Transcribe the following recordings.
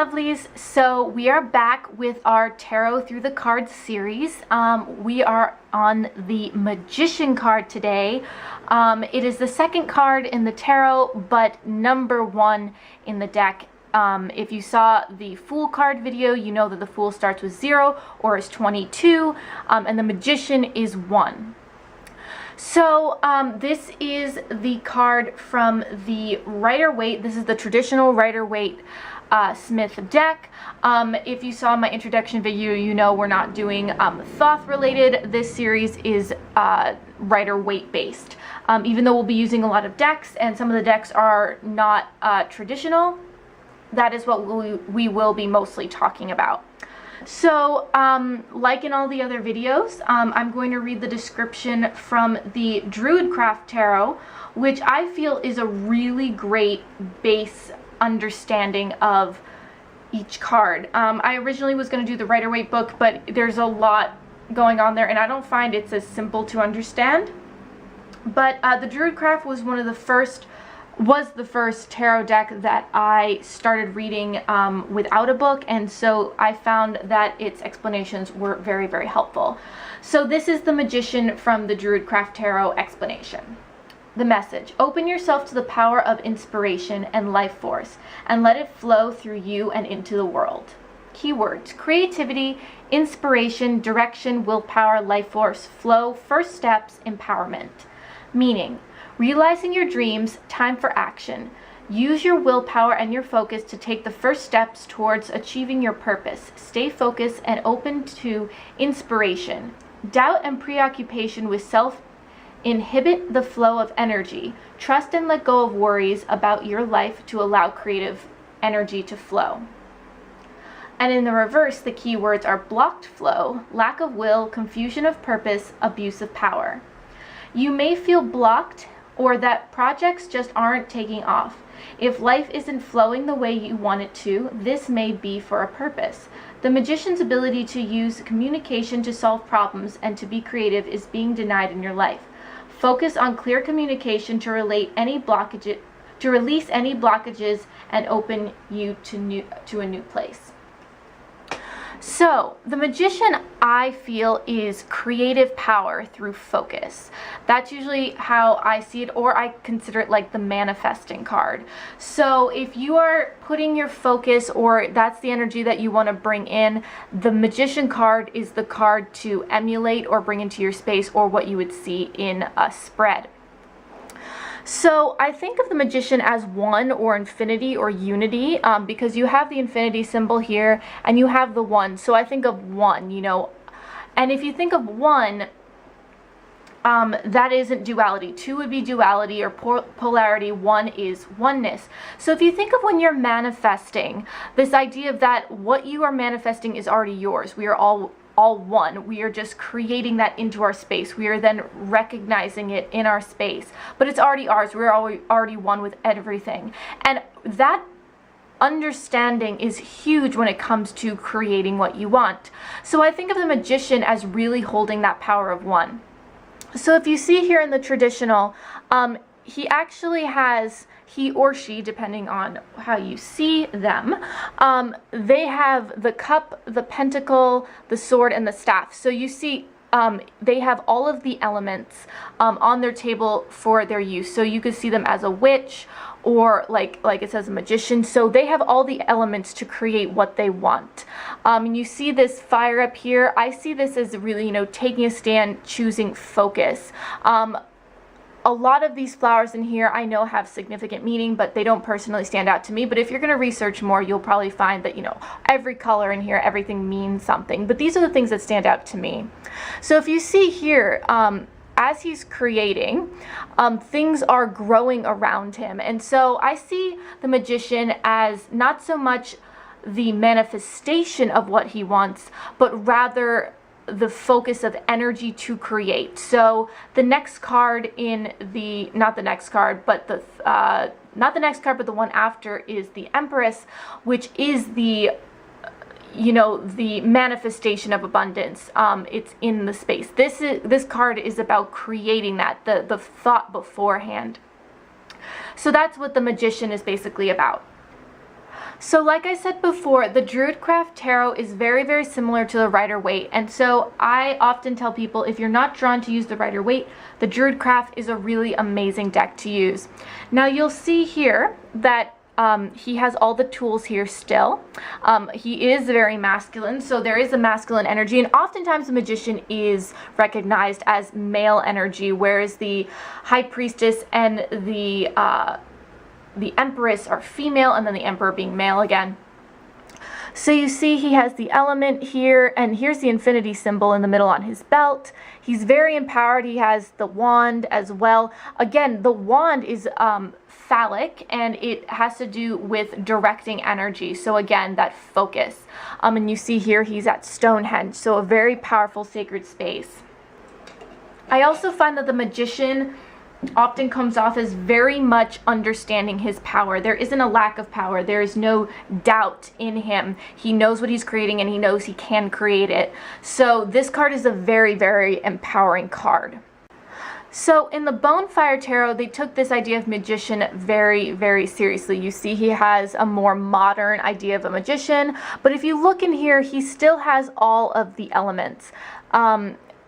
lovelies. So we are back with our Tarot Through the Cards series. We are on the Magician card today. It is the second card in the tarot, but number one in the deck. If you saw the Fool card video, you know that the Fool starts with 0 or is 22, and the Magician is 1. So this is the card from the Rider-Waite. This is the traditional Rider-Waite Smith deck. If you saw my introduction video, you know we're not doing Thoth related. This series is Rider-Waite based. Even though we'll be using a lot of decks, and some of the decks are not traditional, that is what we will be mostly talking about. So, like in all the other videos, I'm going to read the description from the Druidcraft Tarot, which I feel is a really great base understanding of each card. I originally was going to do the Rider-Waite book, but there's a lot going on there, and I don't find it's as simple to understand. But the Druidcraft was the first tarot deck that I started reading without a book, and so I found that its explanations were very, very helpful. So this is the Magician from the Druidcraft Tarot explanation. The message: open yourself to the power of inspiration and life force, and let it flow through you and into the world. Keywords: creativity, inspiration, direction, willpower, life force, flow, first steps, empowerment. Meaning: realizing your dreams, time for action. Use your willpower and your focus to take the first steps towards achieving your purpose. Stay focused and open to inspiration. Doubt and preoccupation with self inhibit the flow of energy. Trust and let go of worries about your life to allow creative energy to flow. And in the reverse, the keywords are blocked flow, lack of will, confusion of purpose, abuse of power. You may feel blocked, or that projects just aren't taking off. If life isn't flowing the way you want it to, this may be for a purpose. The Magician's ability to use communication to solve problems and to be creative is being denied in your life. Focus on clear communication to release any blockages and open you to a new place. So, the Magician, I feel, is creative power through focus. That's usually how I see it, or I consider it like the manifesting card. So, if you are putting your focus, or that's the energy that you want to bring in, the Magician card is the card to emulate or bring into your space, or what you would see in a spread. So I think of the Magician as one, or infinity, or unity, because you have the infinity symbol here and you have the one. So I think of one, you know, and if you think of one, that isn't duality. Two would be duality or polarity. One is oneness. So if you think of when you're manifesting, this idea of that what you are manifesting is already yours. We are all one. We are just creating that into our space. We are then recognizing it in our space, but it's already ours. We're already one with everything, and that understanding is huge when it comes to creating what you want. So I think of the Magician as really holding that power of one. So if you see here in the traditional, he actually has, he or she, depending on how you see them, they have the cup, the pentacle, the sword, and the staff. So you see they have all of the elements on their table for their use. So you could see them as a witch, or like it says a magician. So they have all the elements to create what they want. And you see this fire up here. I see this as really, you know, taking a stand, choosing focus. A lot of these flowers in here I know have significant meaning, but they don't personally stand out to me. But if you're going to research more, you'll probably find that, you know, every color in here, everything means something. But these are the things that stand out to me. So if you see here, as he's creating, things are growing around him. And so I see the Magician as not so much the manifestation of what he wants, but rather the focus of energy to create. So the next card in the, not the next card, but the one after is the Empress, which is the, you know, the manifestation of abundance. It's in the space. This card is about creating that, the thought beforehand. So that's what the Magician is basically about. So like I said before, the Druidcraft Tarot is very, very similar to the Rider-Waite. And so I often tell people, if you're not drawn to use the Rider-Waite, the Druidcraft is a really amazing deck to use. Now you'll see here that he has all the tools here still. He is very masculine, so there is a masculine energy, and oftentimes the Magician is recognized as male energy, whereas the High Priestess and the Empress are female, and then the Emperor being male again. So you see he has the element here, and here's the infinity symbol in the middle on his belt. He's very empowered. He has the wand as well. Again, the wand is phallic, and it has to do with directing energy. So again, that focus. And you see here he's at Stonehenge, so a very powerful sacred space. I also find that the Magician often comes off as very much understanding his power. There isn't a lack of power. There is no doubt in him. He knows what he's creating, and he knows he can create it. So this card is a very, very empowering card. So in the Bonefire Tarot, they took this idea of magician very, very seriously. You see he has a more modern idea of a magician, but if you look in here, he still has all of the elements.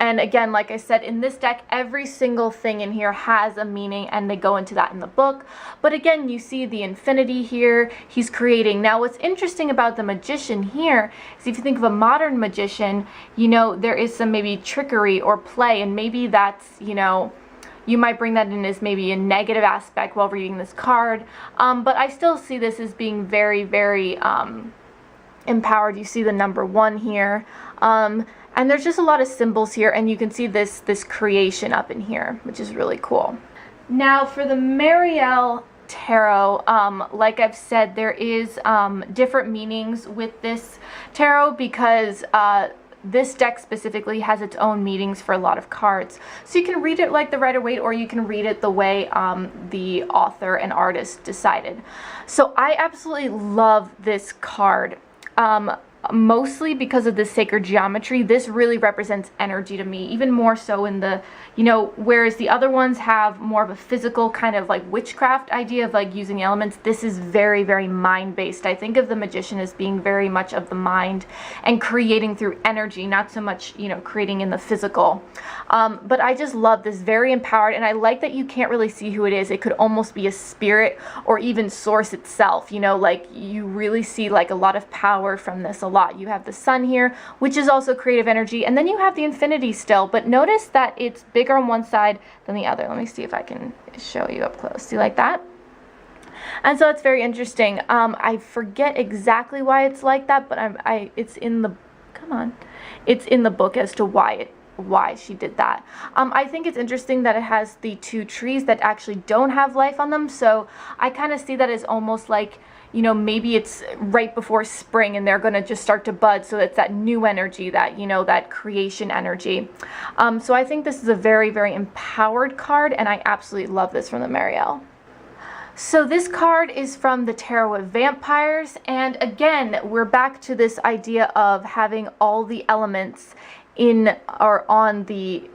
And again, like I said, in this deck, every single thing in here has a meaning, and they go into that in the book. But again, you see the infinity here, he's creating. Now, what's interesting about the Magician here is if you think of a modern magician, you know, there is some maybe trickery or play, and maybe that's, you know, you might bring that in as maybe a negative aspect while reading this card. But I still see this as being very, very empowered. You see the number 1 here. And there's just a lot of symbols here, and you can see this creation up in here, which is really cool. Now for the Marielle Tarot, like I've said, there is different meanings with this tarot because this deck specifically has its own meanings for a lot of cards. So you can read it like the Rider-Waite, or you can read it the way the author and artist decided. So I absolutely love this card. Mostly because of the sacred geometry. This really represents energy to me, even more so in the, you know, whereas the other ones have more of a physical kind of like witchcraft idea of like using elements, this is very, very mind-based. I think of the Magician as being very much of the mind and creating through energy, not so much, you know, creating in the physical. But I just love this, very empowered, and I like that you can't really see who it is. It could almost be a spirit or even source itself, you know, like you really see like a lot of power from this, a lot. You have the sun here, which is also creative energy, and then you have the infinity still, but notice that it's bigger on one side than the other. Let me see if I can show you up close. See, like that? And so it's very interesting. I forget exactly why it's like that, but it's in the, come on, it's in the book as to why she did that. I think it's interesting that it has the 2 trees that actually don't have life on them, so I kind of see that as almost like, you know, maybe it's right before spring and they're going to just start to bud, so it's that new energy, that, you know, that creation energy. So I think this is a very, very empowered card, and I absolutely love this from the Marielle. So this card is from the Tarot of Vampires, and again, we're back to this idea of having all the elements in or on the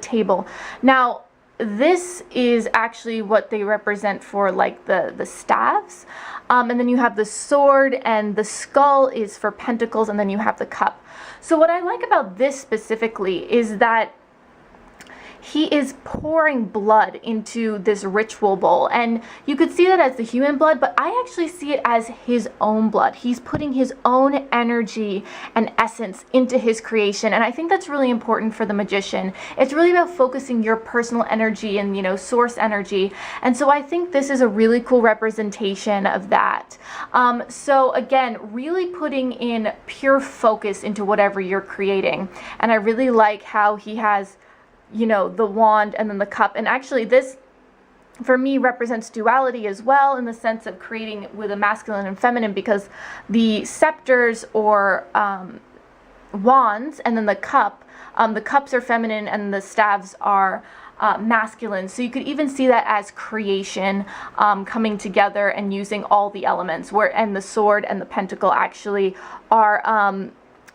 table. Now, this is actually what they represent for like the staves, and then you have the sword, and the skull is for pentacles, and then you have the cup. So what I like about this specifically is that he is pouring blood into this ritual bowl, and you could see that as the human blood, but I actually see it as his own blood. He's putting his own energy and essence into his creation, and I think that's really important for the Magician. It's really about focusing your personal energy and, you know, source energy, and so I think this is a really cool representation of that. So again, really putting in pure focus into whatever you're creating, and I really like how he has, you know, the wand and then the cup, and actually this for me represents duality as well, in the sense of creating with a masculine and feminine, because the scepters or wands, and then the cups are feminine and the staves are masculine. So you could even see that as creation coming together and using all the elements, and the sword and the pentacle actually are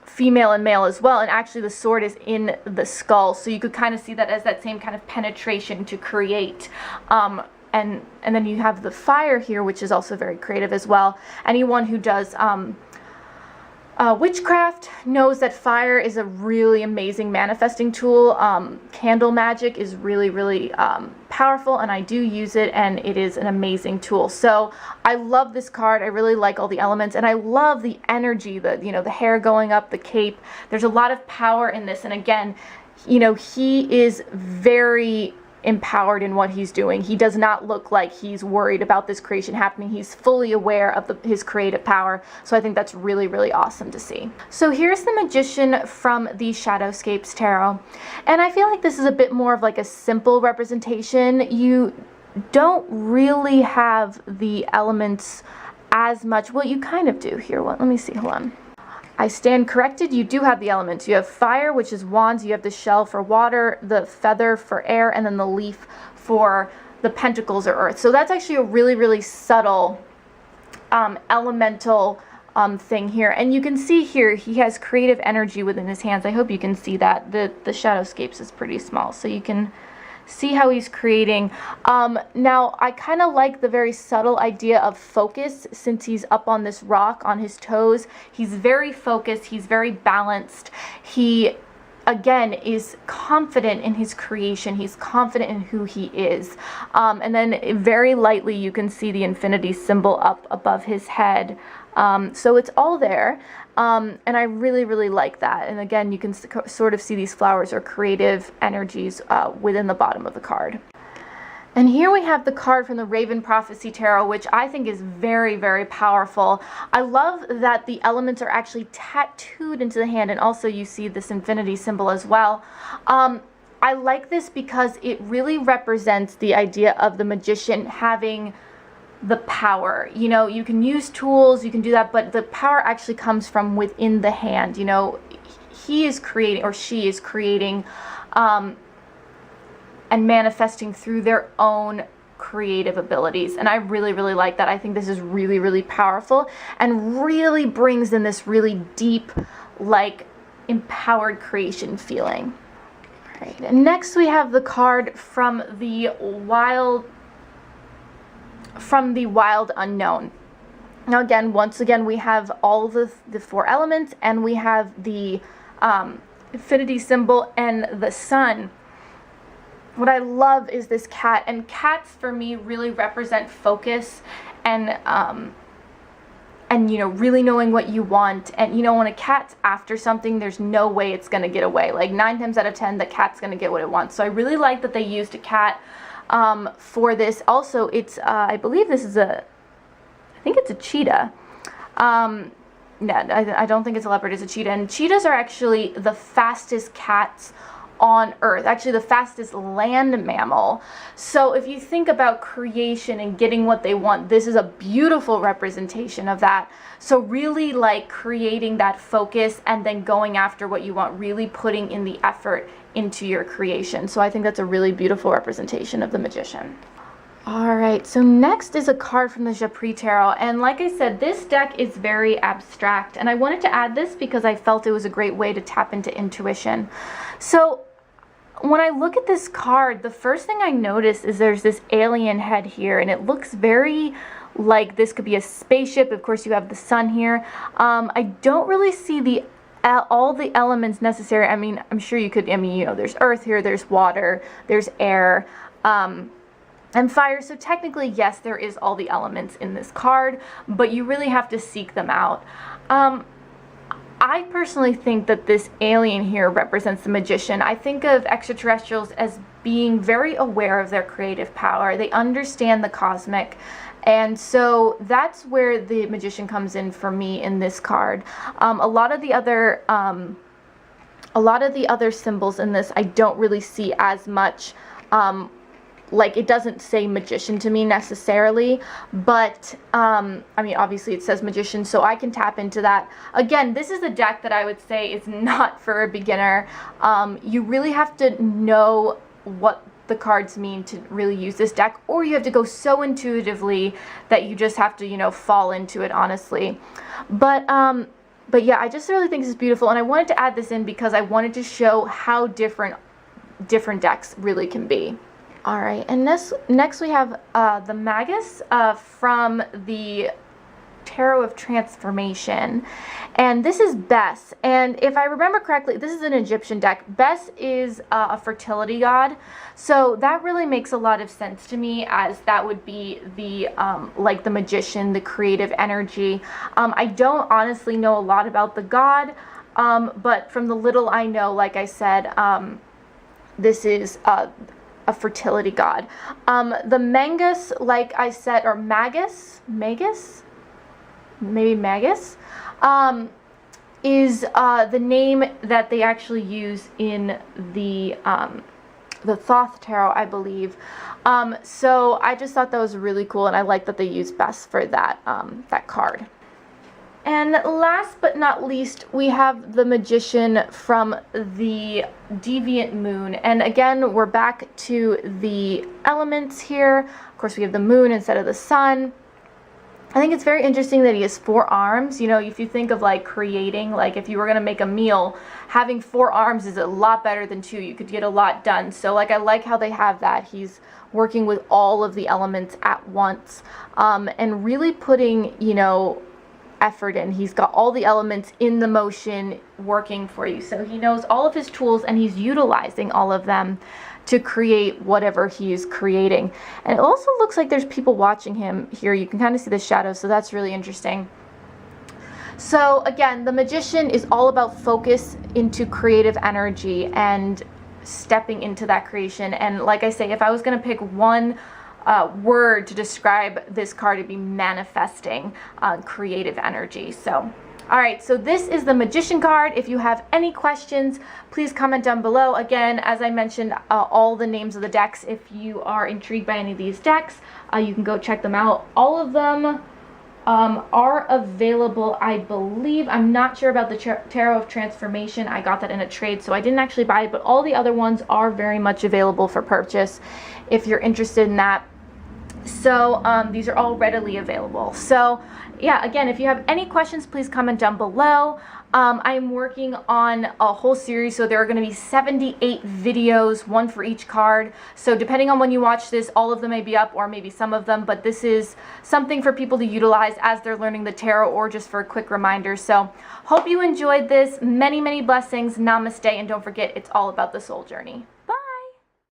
female and male as well, and actually the sword is in the skull, so you could kind of see that as that same kind of penetration to create and then you have the fire here, which is also very creative as well. Anyone who does witchcraft knows that fire is a really amazing manifesting tool. Candle magic is really, really powerful, and I do use it, and it is an amazing tool. So I love this card. I really like all the elements, and I love the energy, the hair going up, the cape. There's a lot of power in this, and again, he is very empowered in what he's doing. He does not look like he's worried about this creation happening. He's fully aware of his creative power. So I think that's really, really awesome to see. So here's the Magician from the Shadowscapes Tarot. And I feel like this is a bit more of like a simple representation. You don't really have the elements as much. Well, you kind of do here. Well, let me see. Hold on. I stand corrected. You do have the elements. You have fire, which is wands. You have the shell for water, the feather for air, and then the leaf for the pentacles or earth. So that's actually a really, really subtle elemental thing here. And you can see here he has creative energy within his hands. I hope you can see that. The Shadowscapes is pretty small, so you can see how he's creating. Now, I kind of like the very subtle idea of focus since he's up on this rock on his toes. He's very focused. He's very balanced. He, again, is confident in his creation. He's confident in who he is. And then very lightly, you can see the infinity symbol up above his head. So it's all there. And I really, really like that. And again, you can sort of see these flowers or creative energies within the bottom of the card. And here we have the card from the Raven Prophecy Tarot, which I think is very, very powerful. I love that the elements are actually tattooed into the hand, and also you see this infinity symbol as well. I like this because it really represents the idea of the magician having the power. You can use tools, you can do that, but the power actually comes from within the hand. He is creating, or she is creating, and manifesting through their own creative abilities. And I really, really like that. I think this is really, really powerful and really brings in this really deep, like, empowered creation feeling. All right, and next we have the card from the Wild Unknown. Now again, once again, we have all the four elements, and we have the infinity symbol and the sun. What I love is this cat, and cats for me really represent focus and really knowing what you want. And when a cat's after something, there's no way it's gonna get away. Like 9 times out of 10, the cat's gonna get what it wants. So I really like that they used a cat for this. Also, it's I believe this is I think it's a cheetah. No, I don't think it's a leopard, it's a cheetah. And cheetahs are actually the fastest cats on Earth, actually the fastest land mammal. So if you think about creation and getting what they want, this is a beautiful representation of that. So really, like, creating that focus and then going after what you want, really putting in the effort into your creation. So I think that's a really beautiful representation of the magician. Alright, so next is a card from the Japri Tarot, and like I said, this deck is very abstract, and I wanted to add this because I felt it was a great way to tap into intuition. So when I look at this card, the first thing I notice is there's this alien head here, and it looks very like this could be a spaceship. Of course, you have the sun here. I don't really see all the elements necessary. I mean, I'm sure you could, there's earth here, there's water, there's air, and fire. So technically, yes, there is all the elements in this card, but you really have to seek them out. I personally think that this alien here represents the magician. I think of extraterrestrials as being very aware of their creative power. They understand the cosmic, and so that's where the magician comes in for me in this card. A lot of the other symbols in this I don't really see as much. Like, it doesn't say magician to me necessarily, but I mean, obviously it says magician, so I can tap into that. Again, this is a deck that I would say is not for a beginner. You really have to know what the cards mean to really use this deck, or you have to go so intuitively that you just have to, fall into it, honestly. But yeah, I just really think this is beautiful, and I wanted to add this in because I wanted to show how different decks really can be. All right, and next we have the Magus from the Tarot of Transformation, and this is Bes, and if I remember correctly, this is an Egyptian deck. Bes is a fertility god, so that really makes a lot of sense to me, as that would be the like the magician, the creative energy. I don't honestly know a lot about the god, but from the little I know, like I said, this is a fertility god. The Magus, like I said, or Magus, maybe Magus, is the name that they actually use in the Thoth Tarot, I believe. So I just thought that was really cool, and I like that they use Bes for that, that card. And last but not least, we have the Magician from the Deviant Moon. And again, we're back to the elements here. Of course, we have the moon instead of the sun. I think it's very interesting that he has 4 arms. You know, if you think of like creating, like if you were going to make a meal, having 4 arms is a lot better than 2. You could get a lot done. So like, I like how they have that. He's working with all of the elements at once, and really putting, you know, effort in. He's got all the elements in the motion working for you. So he knows all of his tools, and he's utilizing all of them to create whatever he's creating. And it also looks like there's people watching him here. You can kind of see the shadows, so that's really interesting. So again, the Magician is all about focus into creative energy and stepping into that creation. And like I say, if I was going to pick one word to describe this card, it'd be manifesting creative energy. So all right, so this is the Magician card. If you have any questions, please comment down below. Again, as I mentioned, all the names of the decks, if you are intrigued by any of these decks, you can go check them out. All of them are available, I believe. I'm not sure about the Tarot of Transformation. I got that in a trade, so I didn't actually buy it, but all the other ones are very much available for purchase if you're interested in that. So these are all readily available. So yeah, again, if you have any questions, please comment down below. I'm working on a whole series, so there are going to be 78 videos, one for each card. So depending on when you watch this, all of them may be up, or maybe some of them, but this is something for people to utilize as they're learning the tarot, or just for a quick reminder. So hope you enjoyed this. Many, many blessings. Namaste, and don't forget, it's all about the soul journey.